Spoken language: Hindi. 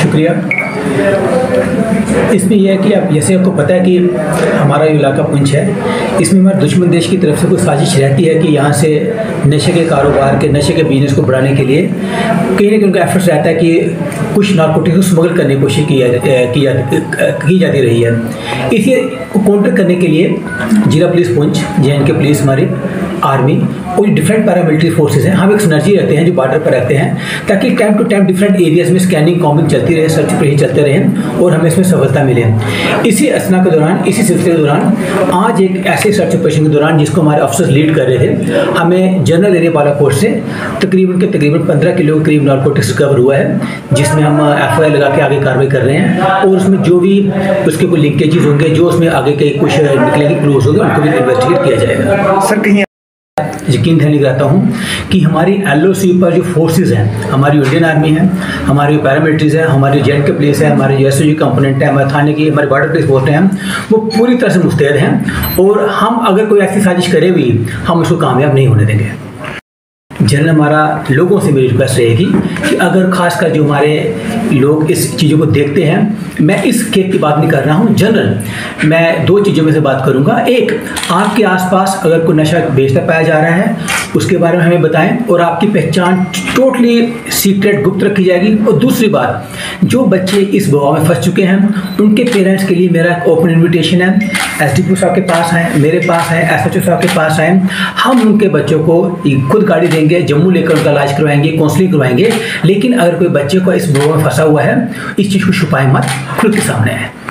शुक्रिया। इसमें यह है कि आप जैसे आपको पता है कि हमारा ये इलाका पुंछ है, इसमें हमारे दुश्मन देश की तरफ से कोई साजिश रहती है कि यहाँ से नशे के कारोबार के नशे के बिजनेस को बढ़ाने के लिए कहीं ना कहीं उनका एफर्ट्स रहता है कि कुछ नारकोटिक्स को स्मगल करने की कोशिश की जाती रही है। इसे काउंटर करने के लिए जिला पुलिस पुंछ, JNK पुलिस, हमारी आर्मी और डिफरेंट पैरामिलिट्री फोर्सेज हैं, हम एक सिनर्जी रहते हैं जो बॉर्डर पर रहते हैं, ताकि time to time different areas में स्कैनिंग कॉम्बिंग चलती रहे, सर्च ऑपरेशन चलते रहे और हमें इसमें सफलता मिले। इसी असना के दौरान, इसी सिलसिले के दौरान आज एक ऐसे सर्च ऑपरेशन के दौरान जिसको हमारे ऑफिसर्स लीड कर रहे थे, हमें जनरल एरिया बालाकोट से तकरीबन 15 किलो के करीब नारकोटिक्स रिकवर हुआ है, जिसमें हम FIR लगा के आगे कार्रवाई कर रहे हैं और उसमें जो भी उसके कोई लिंकेजेस होंगे, जो उसमें आगे के कुछ निकलेंगे क्लूज होंगे, उनको भी इन्वेस्टिगेट किया जाएगा। सर कहीं यकीन दिलाना चाहता हूँ कि हमारी LOC पर जो फोर्सेज हैं, हमारी इंडियन आर्मी है, हमारी पैरामिलिट्रीज है, हमारी JNK पुलिस है, हमारी SOG कंपोनेंट है, हमारे थाने की, हमारे बॉर्डर पुलिस फोर्स हैं, वो पूरी तरह से मुस्तैद हैं और हम अगर कोई ऐसी साजिश करे भी, हम उसको कामयाब नहीं होने देंगे। जनरल हमारा लोगों से मेरी रिक्वेस्ट रहेगी कि अगर खासकर जो हमारे लोग इस चीज़ों को देखते हैं, मैं इस केस की बात नहीं कर रहा हूँ, जनरल मैं दो चीज़ों में से बात करूँगा। एक, आपके आसपास अगर कोई नशा बेचता पाया जा रहा है उसके बारे में हमें बताएं और आपकी पहचान टोटली सीक्रेट गुप्त रखी जाएगी। और दूसरी बात, जो बच्चे इस बवाह में फंस चुके हैं उनके पेरेंट्स के लिए मेरा ओपन इन्विटेशन है, SDPO साहब के पास आए, मेरे पास आए, SHO साहब के पास आए, हम उनके बच्चों को खुद गाड़ी देंगे, जम्मू लेकर उनका इलाज करवाएंगे, काउंसलिंग करवाएंगे। लेकिन अगर कोई बच्चे को इस बवाह में फंसा हुआ है, इस चीज़ को छुपाए मत, खुल के सामने है।